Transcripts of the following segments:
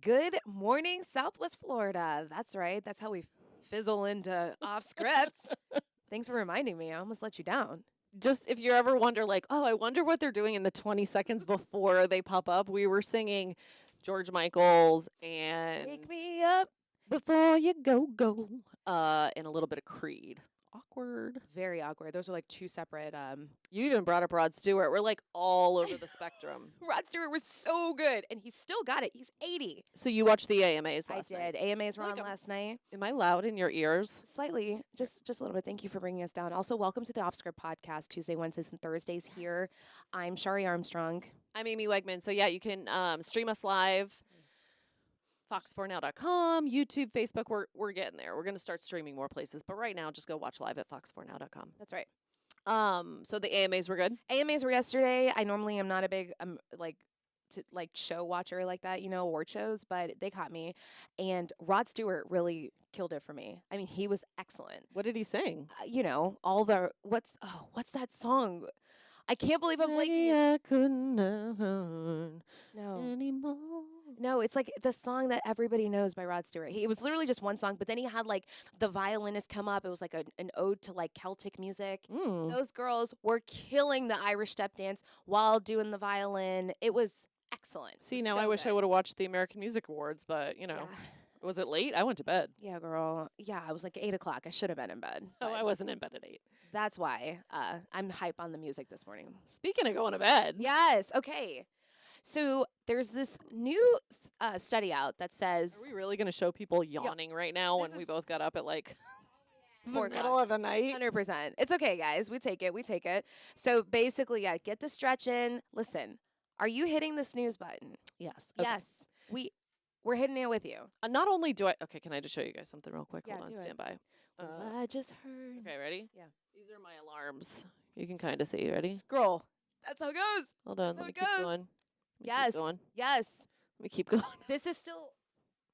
Good morning, Southwest Florida. That's right. That's how we fizzle into off script. Thanks for reminding me. I almost let you down. Just if you ever wonder, like, oh, I wonder what they're doing in the 20 seconds before they pop up, we were singing George Michael's and Wake me up. Before You Go Go, and a little bit of Creed. Awkward. Very awkward. Those are like two separate. You even brought up Rod Stewart. We're like all over the spectrum. Rod Stewart was so good, and he still got it. He's 80. So you watched the AMAs I last did. night. AMAs were Like on I'm- last night. Am I loud in your ears? Slightly, just a little bit. Thank you for bringing us down. Also, welcome to the Off Script podcast, Tuesday, Wednesdays, and Thursdays here. I'm Shari Armstrong. I'm Amy Wegmann. So yeah, you can stream us live. Fox4now.com, YouTube, Facebook. We're getting there. We're going to start streaming more places, but right now, just go watch live at fox4now.com. That's right. So the AMAs were good. AMAs were yesterday. I normally am not a big show watcher like that, award shows, but they caught me. And Rod Stewart really killed it for me. I mean, he was excellent. What did he sing? All the what's that song? I can't believe I'm blanking. I couldn't learn No. anymore. No, it's like the song that everybody knows by Rod Stewart. It was literally just one song, but then he had like the violinist come up. It was like an ode to like Celtic music. Those girls were killing the Irish step dance while doing the violin. It was excellent. It See, was now so I wish I good. would have watched the American Music Awards, but Yeah. was it late? I went to bed. Yeah, girl. Yeah, it was like 8 o'clock. I should have been in bed. Oh, but I wasn't in bed at 8. That's why I'm hype on the music this morning. Speaking of going to bed. Yes. Okay. So there's this new study out that says Are we really going to show people yawning right now when This we is- both got up at like 4 the middle of the night? 100%. It's okay, guys. We take it. We take it. So basically, yeah, get the stretch in. Listen, are you hitting the snooze button? Yes. Okay. Yes. We're hitting it with you. Not only do I... Okay, can I just show you guys something real quick? Yeah, Hold on, do it. stand by. Well, I just heard. Okay, ready? Yeah. These are my alarms. You can kind of see. Ready? Scroll. That's how it goes. Hold on. That's how Let me it keep goes. going. Let me Yes. Keep going. Yes. Let me keep going. This is still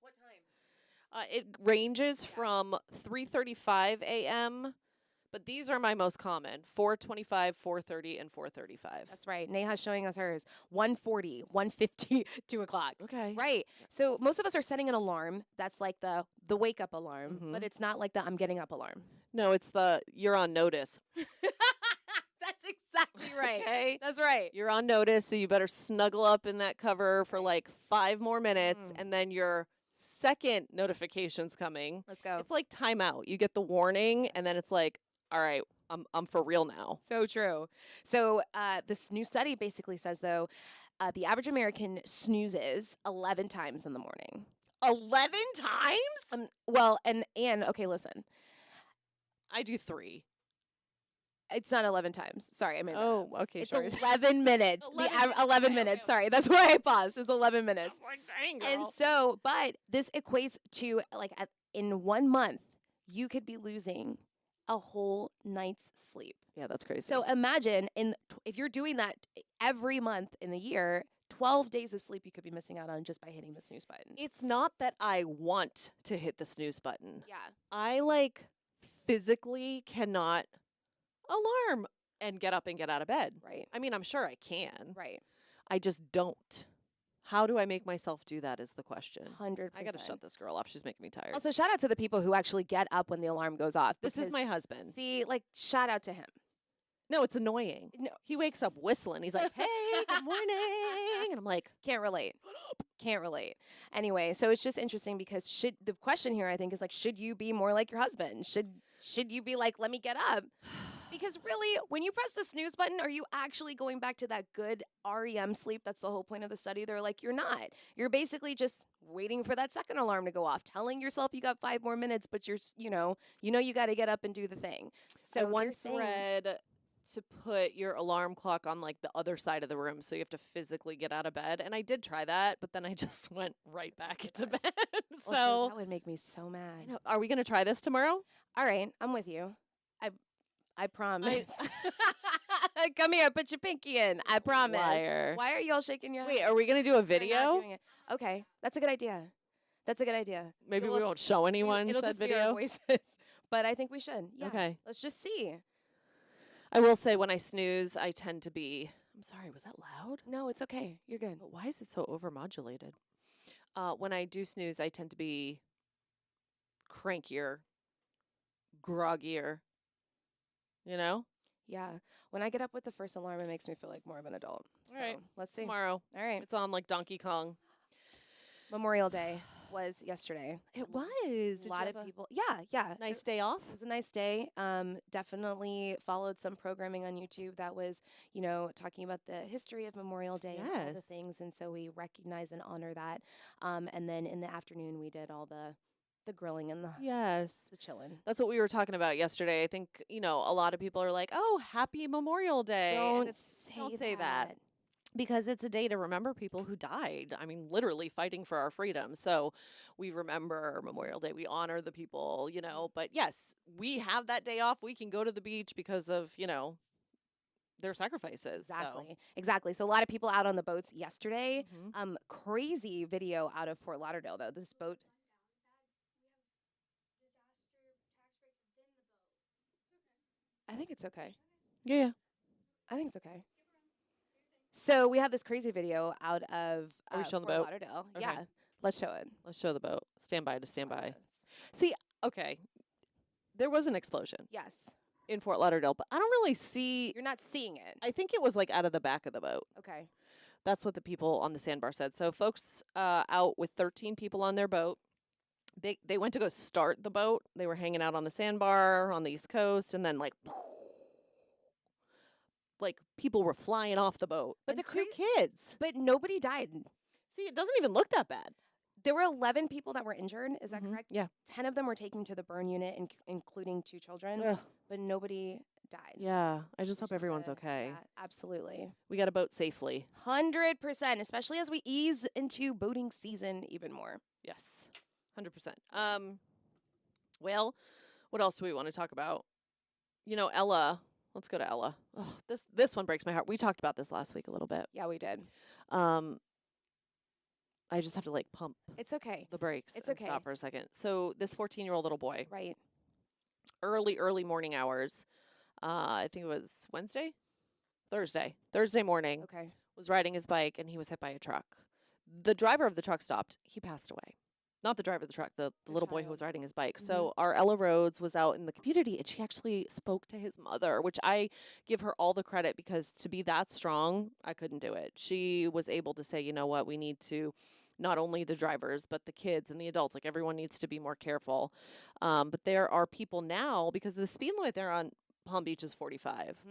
what time? It ranges from 3:35 a.m., but these are my most common: 4:25, 4:30, and 4:35. That's right. Neha's showing us hers. 1:40, 1:50, 2 o'clock. Okay. Right. So most of us are setting an alarm. That's like the wake up alarm, Mhm. but it's not like the I'm getting up alarm. No, it's the you're on notice. That's exactly right. Okay. That's right. You're on notice, so you better snuggle up in that cover for like 5 more minutes, Mm. and then your second notification's coming. Let's go. It's like timeout. You get the warning, and then it's like, all right, I'm for real now. So true. So this new study basically says, though, the average American snoozes 11 times in the morning. 11 times? Well, and okay, listen. I do 3. It's not 11 times. Sorry, I made that up. Oh, okay, It's sure. 11 minutes. 11 minutes. Sorry, that's why I paused. It was 11 minutes. like, dang, And so, but this equates to like in 1 month, you could be losing a whole night's sleep. yeah, that's crazy. So imagine if you're doing that every month in the year, 12 days of sleep you could be missing out on just by hitting the snooze button. it's not that I want to hit the snooze button. Yeah. I like physically cannot alarm and get up and get out of bed. Right. I mean, I'm sure I can. Right. I just don't. How do I make myself do that is the question. 100%. I got to shut this girl off. She's making me tired. Also, shout out to the people who actually get up when the alarm goes off. this is because- my husband. See, like, shout out to him. No, it's annoying. No. He wakes up whistling. He's like, hey, good morning. And I'm like, Can't relate. Can't relate. Anyway, so it's just interesting because the question here I think is like, should you be more like your husband? Should you be like, let me get up? Because really, when you press the snooze button, are you actually going back to that good REM sleep? That's the whole point of the study. They're like, you're not. You're basically just waiting for that second alarm to go off, telling yourself you got 5 more minutes, but you're, you got to get up and do the thing. So I they're once saying- read to put your alarm clock on like the other side of the room, so you have to physically get out of bed. And I did try that, but then I just went right back into bed. Also, So, that would make me so mad. I know, are we gonna try this tomorrow? All right, I'm with you. I promise. Come here, put your pinky in. I promise. Liar. Why are y'all shaking your Wait, head? are we gonna do a You're not video? doing it. Okay, that's a good idea. That's a good idea. Maybe It'll we s- won't show anyone It'll said just be our video. voices. But I think we should. Yeah. Okay. Let's just see. I will say when I snooze, I tend to be. I'm sorry, was that loud? No, it's okay. You're good. But why is it so overmodulated? When I do snooze, I tend to be crankier, groggier, you know? Yeah. When I get up with the first alarm, it makes me feel like more of an adult. All right. So let's see. Tomorrow. All right. It's on like Donkey Kong. Memorial Day was yesterday. It was. A lot of people. Yeah, yeah. Nice day off. It was a nice day. Definitely followed some programming on YouTube that was, talking about the history of Memorial Day and all the Yes. things, and so we recognize and honor that. And then in the afternoon, we did all the grilling and Yes. the chilling. That's what we were talking about yesterday. I think, a lot of people are like, "Oh, happy Memorial Day." And Don't say that. Because it's a day to remember people who died. I mean, literally fighting for our freedom. So we remember Memorial Day. We honor the people, But yes, we have that day off. We can go to the beach because of, their sacrifices. Exactly. So a lot of people out on the boats yesterday. So. Crazy video out of Fort Lauderdale, though. This boat. I think it's okay. Yeah. I think it's okay. So we have this crazy video out of Are we showing the Fort boat? Lauderdale. Okay. Yeah, let's show it. Let's show the boat. Stand by to stand by. See, okay. There was an explosion Yes. in Fort Lauderdale, but I don't really see. You're not seeing it. I think it was like out of the back of the boat. Okay. That's what the people on the sandbar said. So folks out with 13 people on their boat. They went to go start the boat. They were hanging out on the sandbar on the East Coast, and then like people were flying off the boat. But And the two kids. But nobody died. See, it doesn't even look that bad. There were 11 people that were injured. Is that correct? Yeah. 10 of them were taken to the burn unit, including 2 children. Ugh. But nobody died. Yeah. I just hope Which is everyone's good. okay. Yeah, absolutely. We got a boat safely. 100%, especially as we ease into boating season even more. Yes. 100%. Well, what else do we want to talk about? Ella. Let's go to Ella. Oh, this one breaks my heart. We talked about this last week a little bit. Yeah, we did. I just have to pump It's okay. the brakes. It's and okay. Stop for a second. So this 14-year-old little boy, Right. early morning hours. I think it was Thursday morning. Okay. Was riding his bike and he was hit by a truck. The driver of the truck stopped. He passed away. Not the driver of the truck, the little boy who was riding his bike. So our Ella Rhodes was out in the community and she actually spoke to his mother, which I give her all the credit because to be that strong, I couldn't do it. She was able to say, you know what, we need to, not only the drivers, but the kids and the adults, everyone needs to be more careful. But there are people now, because the speed limit there on Palm Beach is 45.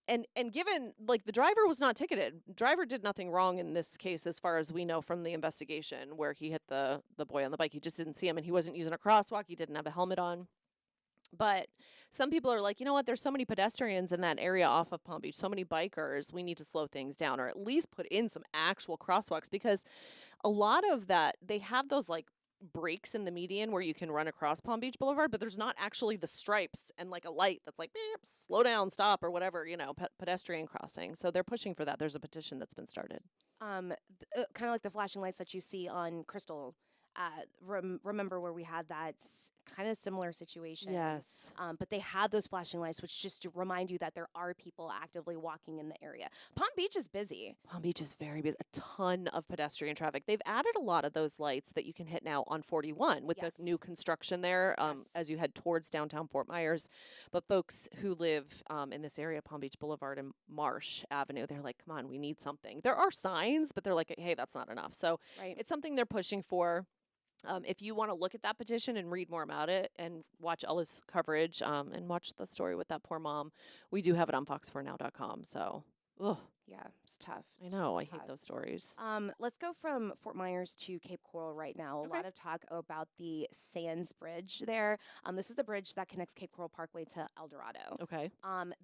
And given the driver was not ticketed, driver did nothing wrong in this case as far as we know from the investigation where he hit the boy on the bike. He just didn't see him and he wasn't using a crosswalk. He didn't have a helmet on. But some people are like, you know what, there's so many pedestrians in that area off of Palm Beach, so many bikers, we need to slow things down or at least put in some actual crosswalks because a lot of that, they have those breaks in the median where you can run across Palm Beach Boulevard, but there's not actually the stripes and a light that's beep, slow down, stop, or whatever, pedestrian crossing. So they're pushing for that. There's a petition that's been started. Kind of like the flashing lights that you see on Crystal. Remember where we had that kind of similar situation? Yes. But they had those flashing lights, which just to remind you that there are people actively walking in the area. Palm Beach is busy. Palm Beach is very busy. A ton of pedestrian traffic. They've added a lot of those lights that you can hit now on 41 with the new construction there as you head towards downtown Fort Myers. But folks who live in this area, Palm Beach Boulevard and Marsh Avenue, they're like, come on, we need something. There are signs, but they're like, hey, that's not enough. So it's something they're pushing for. If you want to look at that petition and read more about it and watch Ella's coverage and watch the story with that poor mom, we do have it on fox4now.com. So, yeah, it's tough. I know. I hate those stories. Let's go from Fort Myers to Cape Coral right now. A lot of talk about the Sands Bridge there. This is the bridge that connects Cape Coral Parkway to El Dorado. Okay.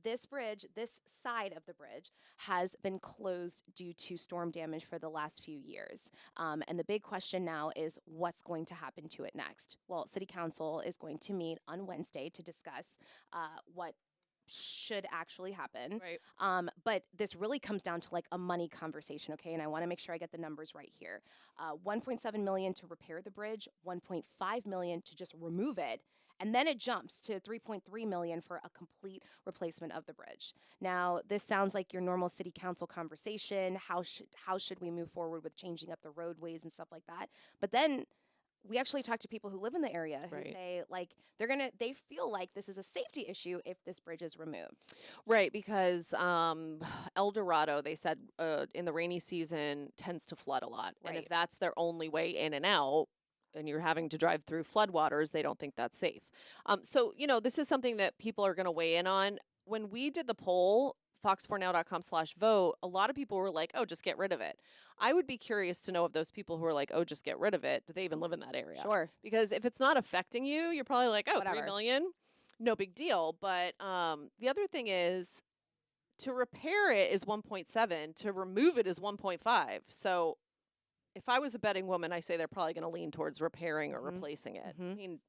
This bridge, this side of the bridge, has been closed due to storm damage for the last few years. And the big question now is what's going to happen to it next? Well, City Council is going to meet on Wednesday to discuss what should actually happen. Right. But this really comes down to a money conversation, okay? And I want to make sure I get the numbers right here. 1.7 million to repair the bridge, 1.5 million to just remove it, And then it jumps to 3.3 million for a complete replacement of the bridge. Now, this sounds like your normal city council conversation. How should we move forward with changing up the roadways and stuff like that? But then we actually talk to people who live in the area who Right. say like they feel like this is a safety issue if this bridge is removed. Right, because El Dorado, they said in the rainy season tends to flood a lot. And if Right. that's their only way in and out, and you're having to drive through floodwaters, they don't think that's safe. So, this is something that people are going to weigh in on. When we did the poll, fox4now.com/vote, a lot of people were like, oh, just get rid of it. I would be curious to know if those people who are like, oh, just get rid of it, do they even live in that area? Sure. Because if it's not affecting you, you're probably like, oh, Whatever. 3 million, no big deal. But the other thing is, to repair it is 1.7, to remove it is 1.5. So if I was a betting woman, I say they're probably going to lean towards repairing or Mhm. replacing it. I Mhm. mean,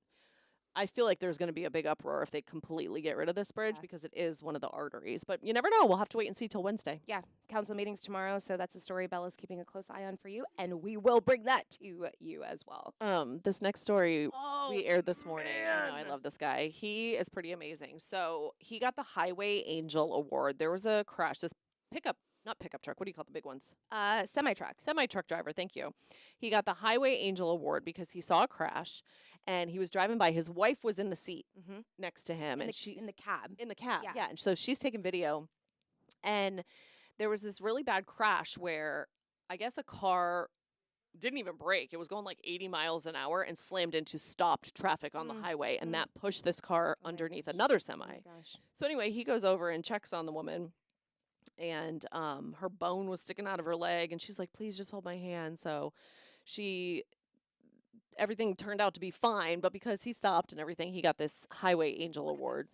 I feel like there's going to be a big uproar if they completely get rid of this bridge Yeah. because it is one of the arteries. But you never know. We'll have to wait and see till Wednesday. Yeah, council meetings tomorrow, so that's a story Bella's keeping a close eye on for you, and we will bring that to you as well. This next story Oh, we aired this morning. I know, I man. love this guy. He is pretty amazing. So he got the Highway Angel Award. There was a crash. This not pickup truck. What do you call the big ones? Semi-truck. Semi-truck driver. Thank you. He got the Highway Angel Award because he saw a crash, and he was driving by. His wife was in the seat Mm-hmm. next to him, and In the cab. in the cab. Yeah. Yeah. And so she's taking video, and there was this really bad crash where I guess a car didn't even brake. It was going like 80 miles an hour and slammed into stopped traffic on the highway, and that pushed this car my underneath gosh. another Oh semi. my gosh. So anyway, he goes over and checks on the woman, and her bone was sticking out of her leg, and she's like, please just hold my hand. So everything turned out to be fine, but because he stopped and everything, he got this Highway Angel Look at Award.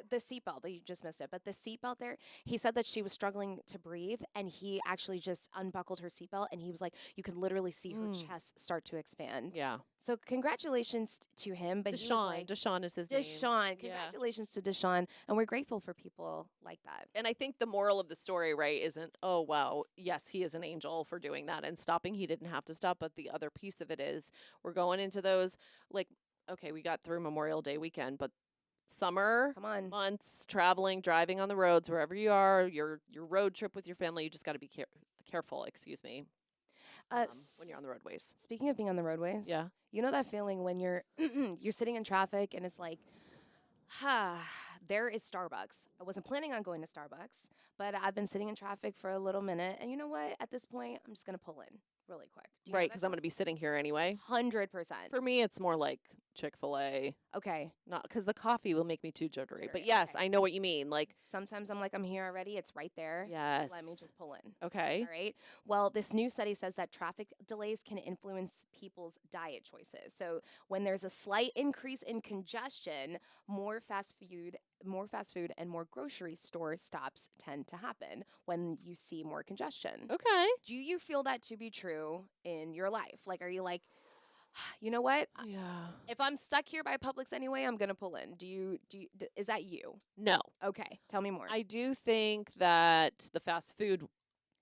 The seatbelt, you just missed it, but the seatbelt there, he said that she was struggling to breathe, and he actually just unbuckled her seatbelt, and he was like, you could literally see her chest start to expand. Yeah. So congratulations to him. But he was Deshaun. like, Deshaun is his name. Deshaun. Yeah. Congratulations to Deshaun, and we're grateful for people like that. And I think the moral of the story, right, isn't, oh, wow, yes, he is an angel for doing that and stopping. He didn't have to stop. But the other piece of it is we're going into those, like, okay, we got through Memorial Day weekend, but summer Come on. months, traveling, driving on the roads, wherever you are, your road trip with your family, you just got to be careful, excuse me, when you're on the roadways. Speaking of being on the roadways, Yeah. you know that feeling when you're you're sitting in traffic and it's like, there is Starbucks. I wasn't planning on going to Starbucks, but I've been sitting in traffic for a little minute, and you know what? At this point, I'm just gonna pull in really quick. Do you know Right, that because I'm going to be sitting here anyway. 100%. For me, it's more like Chick-fil-A. Okay. Not because the coffee will make me too jittery. But Jittery, yes, okay. I know what you mean. Like, Sometimes I'm like, I'm here already. It's right there. yes. Let me just pull in. Okay. All right. Well, this new study says that traffic delays can influence people's diet choices. So when there's a slight increase in congestion, more fast food and more grocery store stops tend to happen when you see more congestion. Okay. Do you feel that to be true in your life? Like, are you like, you know what? Yeah. If I'm stuck here by Publix anyway, I'm gonna pull in. Is that you? No. Okay, tell me more. I do think that the fast food,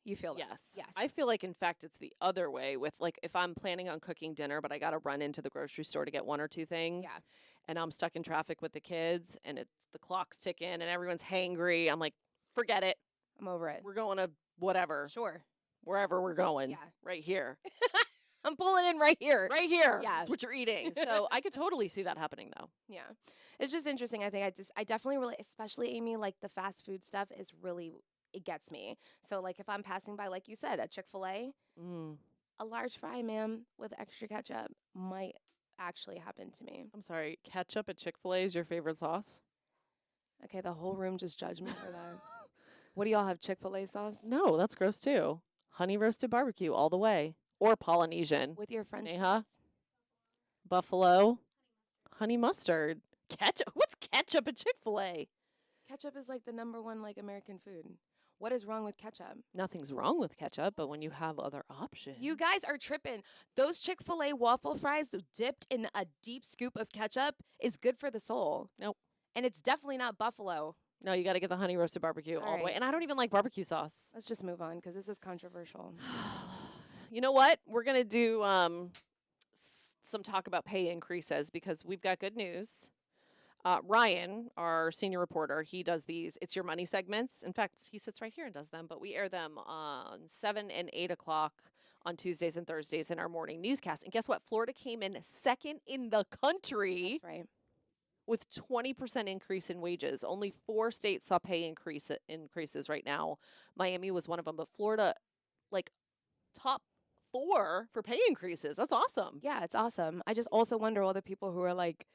You feel that? yes. Yes. I feel like, in fact, it's the other way with, like, if I'm planning on cooking dinner, but I got to run into the grocery store to get one or two things. Yeah. And I'm stuck in traffic with the kids and the clock's ticking and everyone's hangry. I'm like, forget it. I'm over it. We're going to whatever, Sure. wherever we're going. Yeah. Right here. I'm pulling in right here. Right here. Yeah. That's what you're eating. So I could totally see that happening, though. Yeah. It's just interesting. I think I definitely really, especially Amy, like the fast food stuff is really, it gets me. So like if I'm passing by, like you said, a Chick-fil-A, a large fry, ma'am, with extra ketchup might actually happen to me. I'm sorry. Ketchup at Chick-fil-A is your favorite sauce? Okay, the whole room just judged me for that. What do y'all have, Chick-fil-A sauce? No, that's gross too. Honey roasted barbecue all the way. Or Polynesian. With your French Neha? fries? Buffalo. Honey mustard. Ketchup. What's ketchup at Chick-fil-A? Ketchup is like the #1 like American food. What is wrong with ketchup? Nothing's wrong with ketchup, but when you have other options. You guys are tripping. Those Chick-fil-A waffle fries dipped in a deep scoop of ketchup is good for the soul. Nope. And it's definitely not buffalo. No, you got to get the honey roasted barbecue all the way. right. And I don't even like barbecue sauce. Let's just move on because this is controversial. You know what? We're going to do some talk about pay increases because we've got good news. Ryan, our senior reporter, he does these It's Your Money segments. In fact, he sits right here and does them, but we air them on 7 and 8 o'clock on Tuesdays and Thursdays in our morning newscast. And guess what? Florida came in second in the country That's right. with 20% increase in wages. Only 4 states saw pay increases right now. Miami was one of them, but Florida, like, top 4 for pay increases. That's awesome. Yeah, it's awesome. I just also wonder all the people who are like,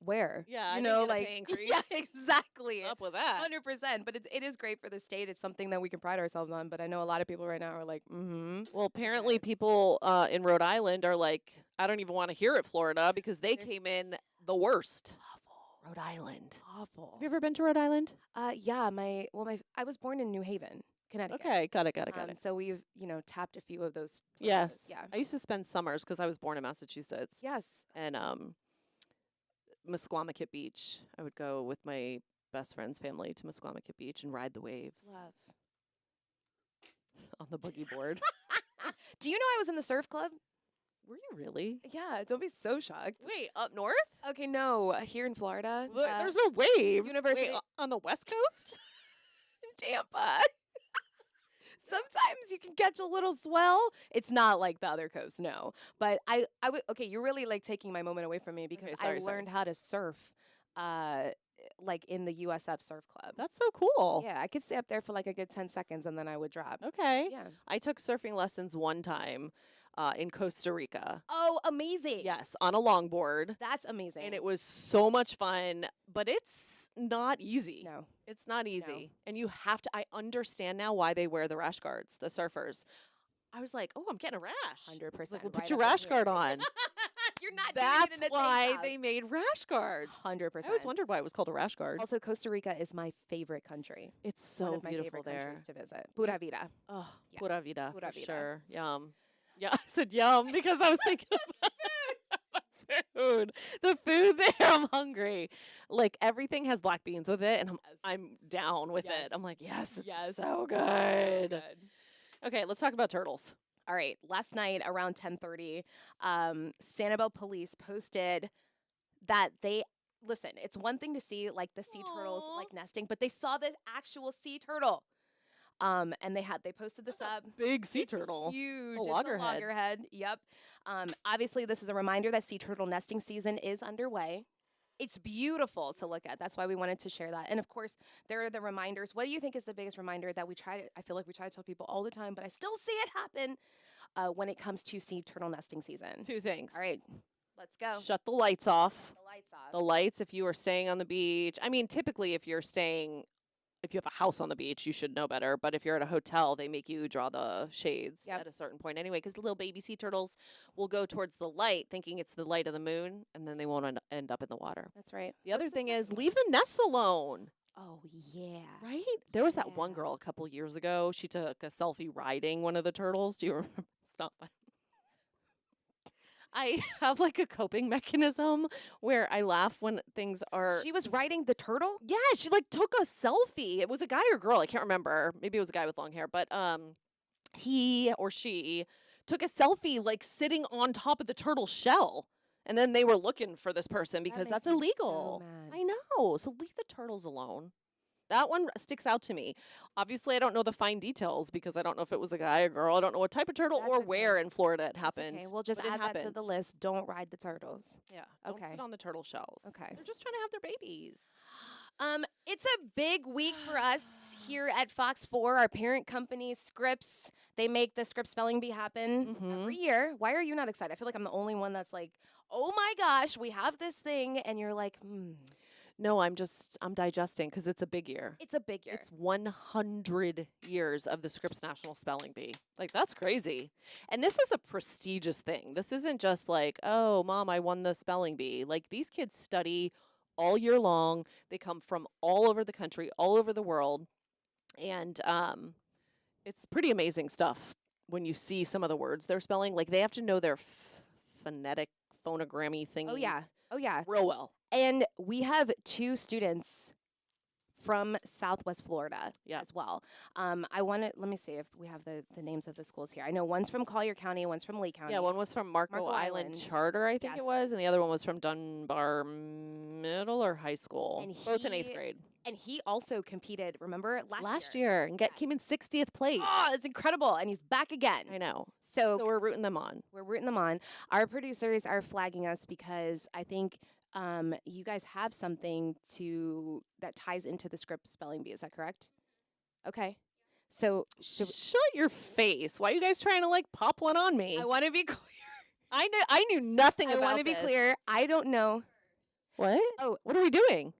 where? Yeah, I you didn't know, get a like pay increase. yeah, exactly. What's up with that? 100%. But it is great for the state. It's something that we can pride ourselves on. But I know a lot of people right now are like, mm-hmm. Well, apparently people in Rhode Island are like, I don't even want to hear it, Florida, because they came in the worst. Awful. Rhode Island. Awful. Have you ever been to Rhode Island? Yeah, I was born in New Haven, Connecticut. Okay, got it. So we've, tapped a few of those places. Yes. Yeah. I used to spend summers because I was born in Massachusetts. Yes. And Musquamacut Beach. I would go with my best friend's family to Musquamacut Beach and ride the waves Love. on the boogie board. Do you know I was in the surf club? Were you really? Yeah, don't be so shocked. Wait, up north? Okay, no, here in Florida. There's no waves. University- Wait, on the west coast? in Tampa. Sometimes you can catch a little swell. It's not like the other coast, no. But I would, okay, you're really like taking my moment away from me because Okay, sorry. I learned how to surf, like in the USF Surf Club. That's so cool. Yeah, I could stay up there for like a good 10 seconds and then I would drop. Okay. Yeah. I took surfing lessons one time in Costa Rica. Oh, amazing. Yes, on a longboard. That's amazing. And it was so much fun, but it's not easy. No. It's not easy. And you have to, I understand now why they wear the rash guards, the surfers. I was like, oh, I'm getting a rash. 100%. Like, well, right put your up in rash here. guard on. You're not That's doing it in a why tank top. they made rash guards. 100%. I always wondered why it was called a rash guard. Also, Costa Rica is my favorite country. It's One so of my beautiful favorite there. countries to visit. Pura vida. Oh, Yeah. pura vida, Pura for vida. sure. Yum. Yeah, I said yum because I was thinking about food. The food there, I'm hungry. Like everything has black beans with it, and I'm down with Yes. it. I'm like, yes, it's Yes. so So good. good. Okay, let's talk about turtles. All right. Last night around 10:30, Sanibel police posted that they listen. It's one thing to see like the sea turtles Aw. like nesting, but they saw the actual sea turtle. And they posted this up. Big sea It's turtle. huge. A It's loggerhead. a loggerhead. Yep. Obviously, this is a reminder that sea turtle nesting season is underway. It's beautiful to look at. That's why we wanted to share that. And of course, there are the reminders. What do you think is the biggest reminder that I feel like we try to tell people all the time, but I still see it happen when it comes to sea turtle nesting season? 2 things. All right, let's go. Shut the lights off. The lights off. The lights, if you are staying on the beach. I mean, typically, if you have a house on the beach, you should know better. But if you're at a hotel, they make you draw the shades Yep. at a certain point anyway, because the little baby sea turtles will go towards the light, thinking it's the light of the moon, and then they won't end up in the water. That's right. The other What's thing is, second leave the nests alone. Oh, yeah. Right? There was that one Yeah. girl a couple years ago. She took a selfie riding one of the turtles. Do you remember? Stop. I have like a coping mechanism where I laugh when things are. She was riding the turtle? Yeah, she like took a selfie. It was a guy or girl, I can't remember. Maybe it was a guy with long hair, but he or she took a selfie like sitting on top of the turtle shell. And then they were looking for this person because makes that's me so illegal. mad. I know. So leave the turtles alone. That one sticks out to me. Obviously, I don't know the fine details because I don't know if it was a guy or girl. I don't know what type of turtle That's or okay. where in Florida it That's happened. Okay, we'll just but it add that to the happened. list. Don't ride the turtles. Yeah. Don't Okay. sit on the turtle shells. Okay. They're just trying to have their babies. It's a big week for us here at Fox 4. Our parent company, Scripps, they make the Scripps Spelling Bee happen every year. Why are you not excited? I feel like I'm the only one that's like, oh my gosh, we have this thing. And you're like, No, I'm digesting because it's a big year. it's a big year. It's 100 years of the Scripps National Spelling Bee. Like, that's crazy. And this is a prestigious thing. This isn't just like, oh, Mom, I won the spelling bee. Like, these kids study all year long. They come from all over the country, all over the world. And it's pretty amazing stuff when you see some of the words they're spelling. Like, they have to know their phonetic, phonogrammy thingies Oh, yeah. real well. And we have 2 students from Southwest Florida Yeah. as well. Let me see if we have the names of the schools here. I know one's from Collier County, one's from Lee County. Yeah, one was from Marco Marco Island Island. Charter, I think Yes. it was, and the other one was from Dunbar Middle or High School. And Both in 8th he- grade. And he also competed, remember, Last year and came in 60th place. Oh, it's incredible. And he's back again. I know. So So we're rooting them on. we're rooting them on. Our producers are flagging us because I think you guys have something that ties into the script spelling bee. Is that correct? Okay. So Shut your face. Why are you guys trying to pop one on me? I want to be clear. I knew nothing I about want to be this. clear. I don't know. What? Oh. What are we doing?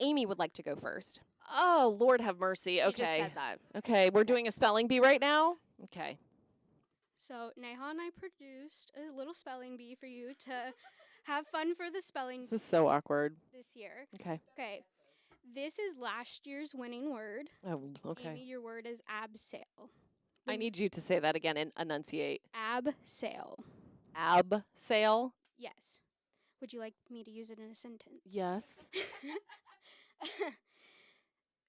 Amy would like to go first. Oh, Lord have mercy. She Okay. just said that. Okay, we're doing a spelling bee right now? Okay. So Neha and I produced a little spelling bee for you to have fun for the spelling This is so awkward. this year. Okay. Okay. This is last year's winning word. Oh, okay. Amy, your word is abseil. I need you to say that again and enunciate. Abseil. Abseil? Yes. Would you like me to use it in a sentence? Yes.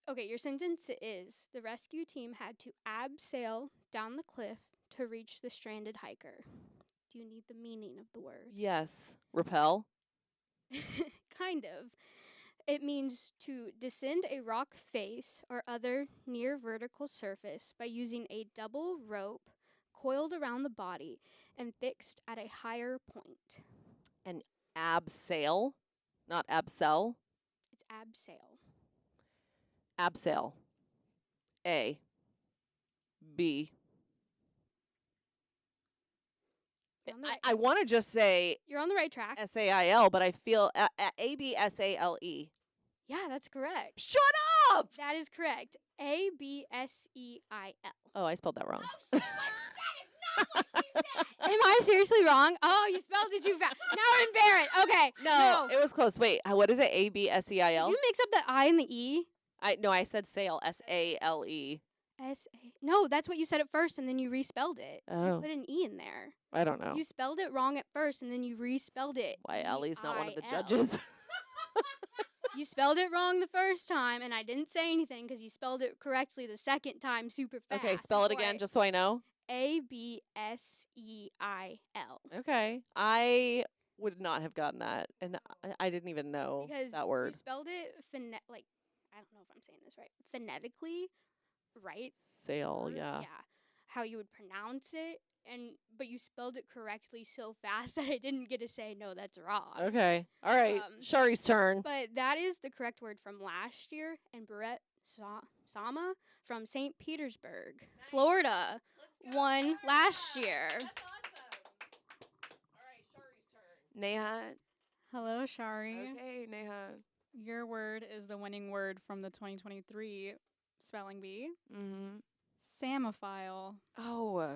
Okay, your sentence is the rescue team had to abseil down the cliff to reach the stranded hiker. Do you need the meaning of the word? Yes. Repel? Kind of. It means to descend a rock face or other near vertical surface by using a double rope coiled around the body and fixed at a higher point. Abseil? Not absel? It's abseil. Abseil. A. B. You're on the right, I want to just say you're on the right track. S-A-I-L, but I feel A-B-S-A-L-E. Yeah, that's correct. Shut up! That is correct. A-B-S-E-I-L. Oh, I spelled that wrong. Am I seriously wrong? Oh, you spelled it too fast. Now I'm embarrassed. Okay. No, it was close. Wait, what is it? Did A-B-S-E-I-L? you mix up the I and the E? I said sail. S-A-L-E. S-A. No, that's what you said at first, and then you respelled it. You Oh, put an E in there. I don't know. You spelled it wrong at first, and then you respelled it. Why Ellie's not one of the E-I-L. judges. You spelled it wrong the first time, and I didn't say anything because you spelled it correctly the second time super fast. Okay, spell it again just so I know. A-B-S-E-I-L. Okay. I would not have gotten that, and I didn't even know Because that word. you spelled it I don't know if I'm saying this right. Phonetically, right? Sail, Word, yeah. How you would pronounce it, but you spelled it correctly so fast that I didn't get to say no, that's wrong. Okay. All right. Shari's turn. But that is the correct word from last year, and Barrett Sama from St. Petersburg, Florida, won last year. Neha. Hello, Shari. Okay, Neha. Your word is the winning word from the 2023 spelling bee. Mm-hmm. Samophile. Oh.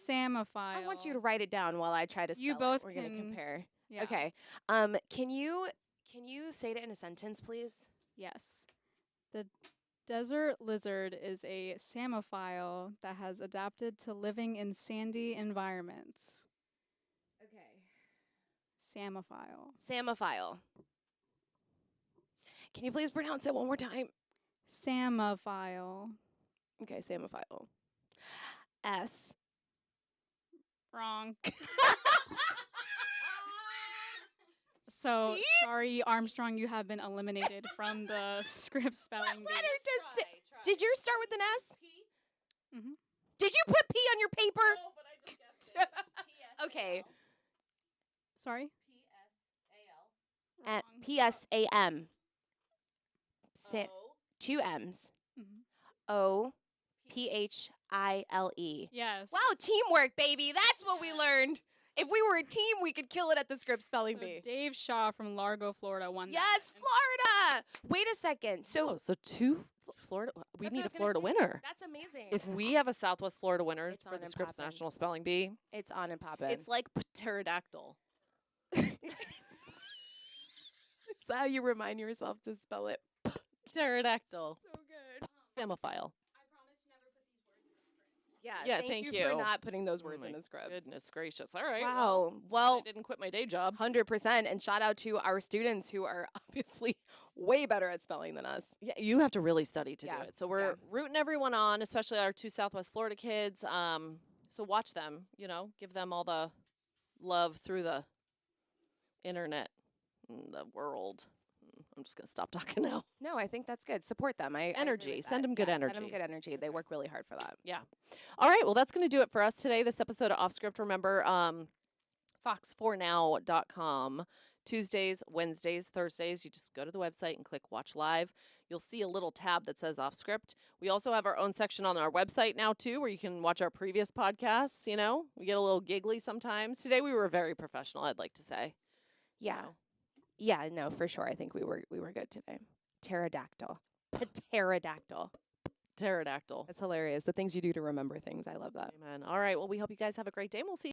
Samophile. I want you to write it down while I try to spell You it. both We're gonna can- compare. Yeah. Okay. Can you say it in a sentence, please? Yes. The desert lizard is a samophile that has adapted to living in sandy environments. Okay. Samophile. Samophile. Can you please pronounce it one more time? Samophile. Okay, samophile. S. Wrong. So, Shari Armstrong, you have been eliminated from the script spelling bee. Letter does Did yours start with an S? Mhm. Did you put P on your paper? Okay. Sorry? At Wrong. P-S-A-M. Two M's. Mhm. O-P-H-I-L-E. Yes. Wow, teamwork, baby. That's what we learned. If we were a team, we could kill it at the script spelling So bee. Dave Shaw from Largo, Florida won that. Yes, Florida. Wait a second. So Oh, so two Florida. We That's need what I a was gonna Florida say. winner. That's amazing. If we have a Southwest Florida winner It's for on the and Scripps poppin'. National Spelling Bee, It's on and poppin'. it's like pterodactyl. Is that how you remind yourself to spell it? Pterodactyl. So good. Samophile. Yeah, thank thank you you. for not putting those words my in the script. Goodness gracious. All right. Wow. I Well, didn't quit my day job. 100%. And shout out to our students who are obviously way better at spelling than us. Yeah, you have to really study to do Yeah, it. So we're rooting everyone on, especially our 2 Southwest Florida kids. So watch them, give them all the love through the internet and the world. I'm just going to stop talking now. No, I think that's good. Support them. I agree Energy. with Send that. them good Yeah, Send them energy. good energy. They work really hard for that. Yeah. All right. Well, that's going to do it for us today. This episode of Off Script. Remember, fox4now.com. Tuesdays, Wednesdays, Thursdays. You just go to the website and click Watch Live. You'll see a little tab that says Off Script. We also have our own section on our website now, too, where you can watch our previous podcasts. We get a little giggly sometimes. Today, we were very professional, I'd like to say. Yeah. Yeah, no, for sure. I think we were good today. Pterodactyl. Pterodactyl. Pterodactyl. That's hilarious. The things you do to remember things. I love that. Amen. All right. Well, we hope you guys have a great day, and we'll see you